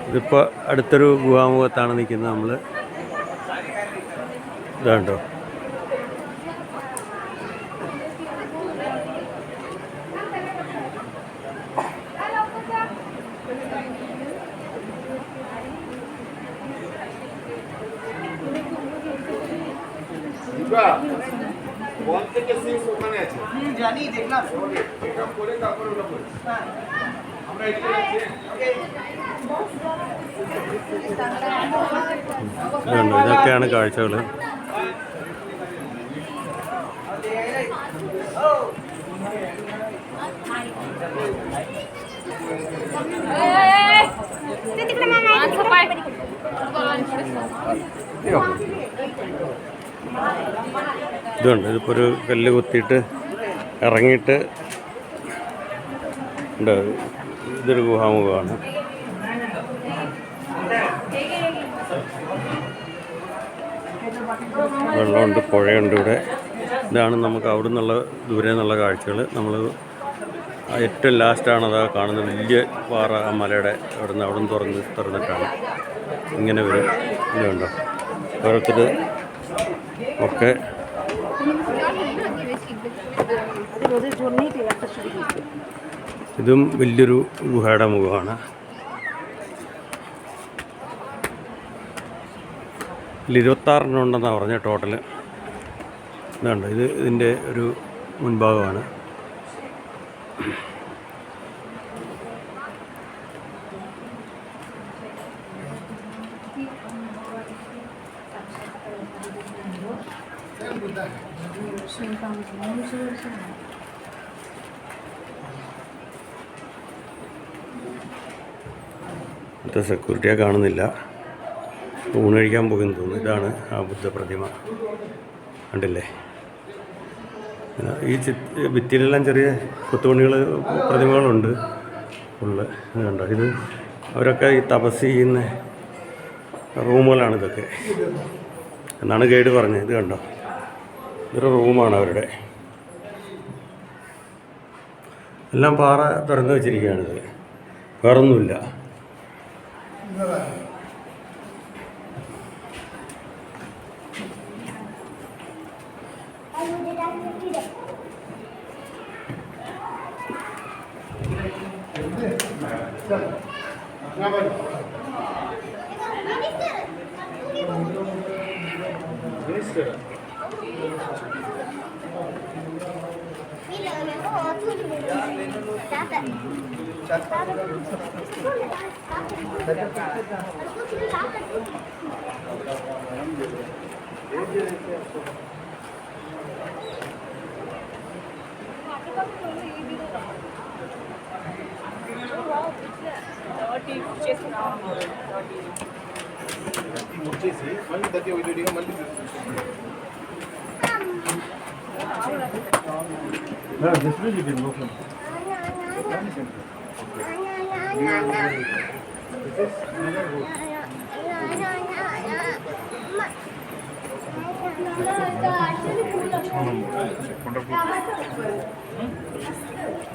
ഇതിപ്പോൾ അടുത്തൊരു ഗുഹാമുഖത്താണ് നിൽക്കുന്നത് നമ്മൾ. ഇതാണ്ടോ, ഇതൊക്കെയാണ് കാഴ്ചകൾ. ഇതുണ്ട്, ഇതിപ്പോൾ ഒരു കല്ല് കുത്തിയിട്ട് ഇറങ്ങിയിട്ട് ഉണ്ട്. ഇതൊരു ഗുഹാമുഖമാണ്. വെള്ളമുണ്ട്, പുഴയുണ്ട് ഇവിടെ. ഇതാണ് നമുക്ക് അവിടെ നിന്നുള്ള ദൂരെ നിന്നുള്ള കാഴ്ചകൾ. നമ്മൾ ഏറ്റവും ലാസ്റ്റാണ് അതാ കാണുന്നത്, വലിയ പാറ ആ മലയുടെ അവിടെ നിന്ന് തുറന്നിട്ടാണ് ഇങ്ങനെ വരും. ഇതുണ്ടോ, ഓരോരുത്തർ ഒക്കെ ഇതും വലിയൊരു ഗുഹയുടെ മുഖമാണ്. 26 ഉണ്ടെന്നാണ് പറഞ്ഞത് ടോട്ടൽ. ഇതുണ്ട്, ഇതിൻ്റെ ഒരു മുൻഭാഗമാണ്. ഇന്നത്തെ സെക്യൂരിറ്റിയെ കാണുന്നില്ല, ഊണ് കഴിക്കാൻ പോകുമെന്ന് തോന്നുന്നു. ഇതാണ് ആ ബുദ്ധപ്രതിമ, കണ്ടില്ലേ? ഈ ഭിത്തിയിലെല്ലാം ചെറിയ കൊത്തുപണികൾ, പ്രതിമകളുണ്ട് ഫുള്ള്. ഇത് കണ്ടോ, ഇത് അവരൊക്കെ ഈ തപസ് ചെയ്യുന്ന റൂമുകളാണ് ഇതൊക്കെ എന്നാണ് ഗൈഡ് പറഞ്ഞത്. ഇത് കണ്ടോ, ഇതൊരു റൂമാണ് അവരുടെ. എല്ലാം പാറ തുറന്നു വെച്ചിരിക്കുകയാണിത്, വേറൊന്നുമില്ല.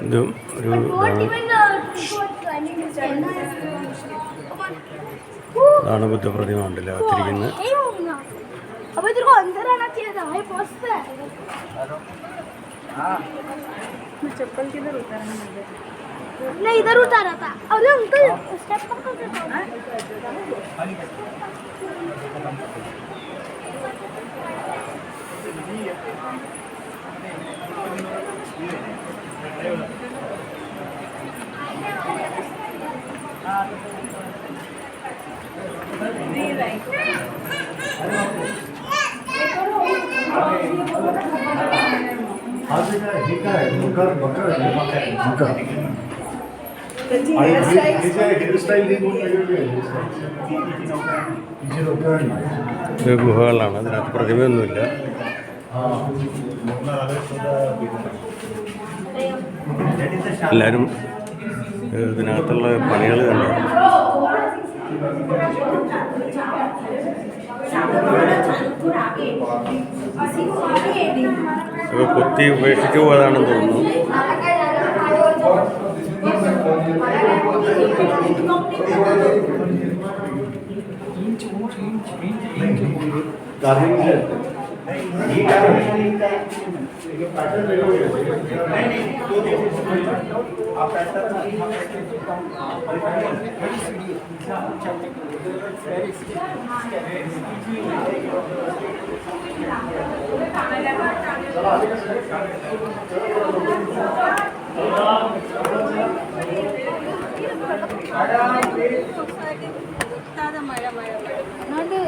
ഇത് ഒരു ഇതാണ് ബുദ്ധപ്രതിമ, ഉണ്ടല്ലോ അകത്തിരിക്കുന്നത്. चप्पल किधर उतारना है? नहीं, इधर उतारा था। अरे अंकल स्टेप पकड़ के ഗുഹകളാണ്, അതിനകത്ത് പ്രതിമയൊന്നുമില്ല. എല്ലാവരും ഇതിനകത്തുള്ള പണികൾ കണ്ടു. കൊത്തി ഉപേക്ഷിച്ചു പോയതാണെന്ന് തോന്നുന്നു.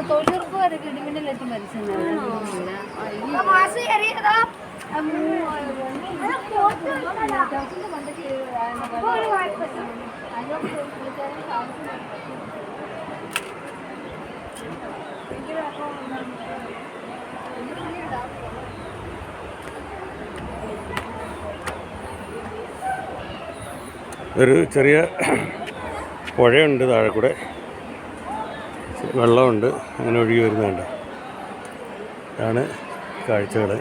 തൊഴിലുറപ്പുകാരൊക്കെ ഇടിമിന്നലേറ്റ് മരിച്ചെന്നാണ്. മാസ് കയറിയതാ ഒരു ചെറിയ പുഴയുണ്ട് താഴെ കൂടെ, വെള്ളമുണ്ട്, അങ്ങനെ ഒഴുകി വരുന്നുണ്ട്. ഇതാണ് കാഴ്ചകൾ.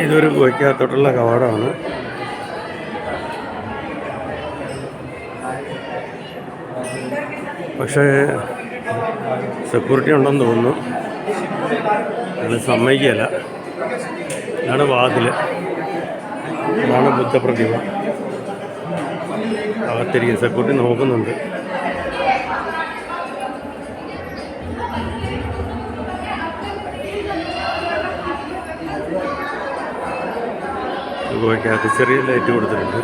ഇതൊരു ഗുഹയ്ക്കകത്തോട്ടുള്ള കവാടമാണ്. പക്ഷേ സെക്യൂരിറ്റി ഉണ്ടെന്ന് തോന്നുന്നു, അത് സമ്മതിക്കുകയില്ല. ഇതാണ് വാതിൽ, ഇതാണ് ബുദ്ധപ്രതിമ. അകത്തിരിക്കും, സെക്യൂരിറ്റി നോക്കുന്നുണ്ട്. ഗുഹയ്ക്കകത്ത് ചെറിയ ലൈറ്റ് കൊടുത്തിട്ടുണ്ട്.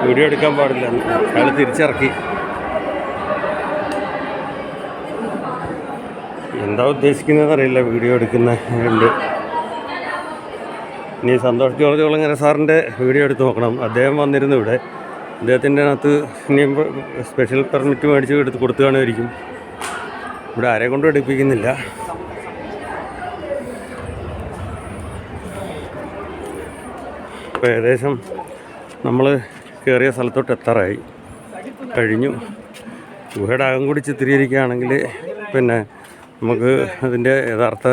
വീഡിയോ എടുക്കാൻ പാടില്ല, അയാൾ തിരിച്ചിറക്കി. എന്താ ഉദ്ദേശിക്കുന്നതെന്ന് അറിയില്ല. വീഡിയോ എടുക്കുന്നുണ്ട്. ഇനി സന്തോഷ് ജോർജ് കുളങ്ങര സാറിൻ്റെ വീഡിയോ എടുത്ത് നോക്കണം. അദ്ദേഹം വന്നിരുന്നു ഇവിടെ. അദ്ദേഹത്തിൻ്റെ അകത്ത് ഇനിയും സ്പെഷ്യൽ പെർമിറ്റ് മേടിച്ച് എടുത്ത് കൊടുത്തു കാണുമായിരിക്കും. ഇവിടെ ആരെ കൊണ്ടും എടുപ്പിക്കുന്നില്ല. ഇപ്പോൾ ഏകദേശം നമ്മൾ കയറിയ സ്ഥലത്തോട്ട് എത്താറായി കഴിഞ്ഞു. ഗുഹയുടെ അകം കൂടി ചിത്രീകരിക്കുകയാണെങ്കിൽ പിന്നെ നമുക്ക് അതിൻ്റെ യഥാർത്ഥ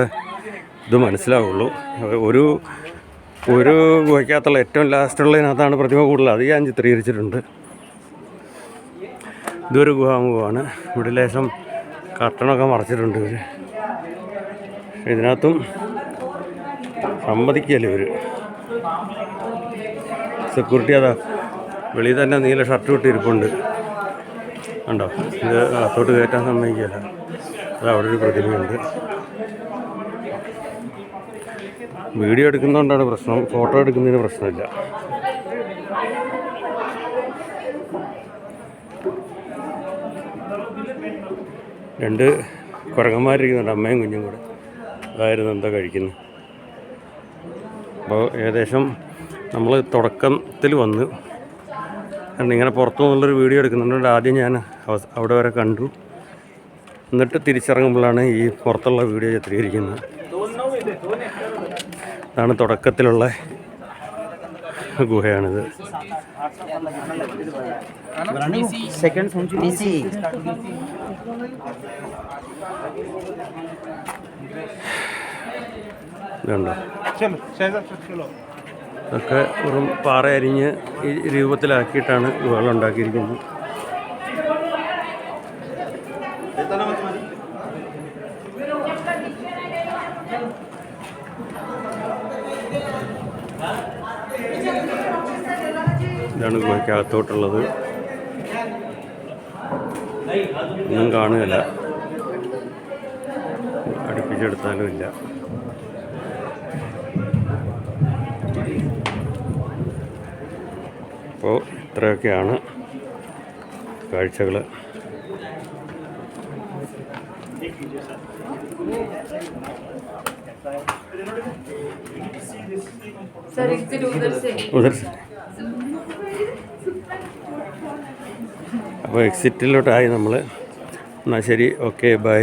ഇത് മനസ്സിലാവുള്ളൂ. ഒരു ഗുഹയ്ക്കകത്തുള്ള ഏറ്റവും ലാസ്റ്റുള്ളതിനകത്താണ് പ്രതിമ കൂടുതൽ. അത് ഞാൻ ചിത്രീകരിച്ചിട്ടുണ്ട്. ഇതൊരു ഗുഹാമുഖമാണ്. ഇവിടെ ലേശം കർട്ടനൊക്കെ മറച്ചിട്ടുണ്ട് ഇവർ. ഇതിനകത്തും സമ്മതിക്കുകയല്ലേ ഇവർ. സെക്യൂരിറ്റി അതാ വെളിയിൽ തന്നെ നീല ഷർട്ട് ഇട്ടിരിപ്പുണ്ട്. ഉണ്ടോ? ഇത് അകത്തോട്ട് കയറ്റാൻ സമ്മതിക്കുകയല്ല. അത് അവിടെ ഒരു പ്രതിമയുണ്ട്. വീഡിയോ എടുക്കുന്നതുകൊണ്ടാണ് പ്രശ്നം, ഫോട്ടോ എടുക്കുന്നതിന് പ്രശ്നമില്ല. രണ്ട് കുരങ്ങന്മാരിരിക്കുന്നുണ്ട്, അമ്മയും കുഞ്ഞും കൂടെ. അതായിരുന്നു എന്താ കഴിക്കുന്നത്. അപ്പോൾ ഏകദേശം നമ്മൾ തുടക്കത്തിൽ വന്ന് കാരണം ഇങ്ങനെ പുറത്തു നിന്നുള്ളൊരു വീഡിയോ എടുക്കുന്നുണ്ട്. ആദ്യം ഞാൻ അവിടെ വരെ കണ്ടു, എന്നിട്ട് തിരിച്ചിറങ്ങുമ്പോഴാണ് ഈ പുറത്തുള്ള വീഡിയോ ചിത്രീകരിക്കുന്നത്. ഇതാണ് തുടക്കത്തിലുള്ള ഗുഹയാണിത്. सेकंड सेंचुरी BC ഇതുണ്ടോ? ഇതൊക്കെ വെറും പാറ അരിഞ്ഞ് ഈ രൂപത്തിലാക്കിയിട്ടാണ് ഗുഹകൾ ഉണ്ടാക്കിയിരിക്കുന്നത്. ഇതാണ് ഗുഹയ്ക്കകത്തോട്ടുള്ളത്. ഒന്നും കാണുകയില്ല, അടുപ്പിച്ചെടുത്താലും ഇല്ല. അപ്പോൾ ഇത്രയൊക്കെയാണ്. കാഴ്ചകൾ. सर एग्जिट उधर से ഉദർ അപ്പോൾ എക്സിറ്റിലോട്ടായി നമ്മൾ. എന്നാൽ ശരി, ഓക്കെ, ബൈ.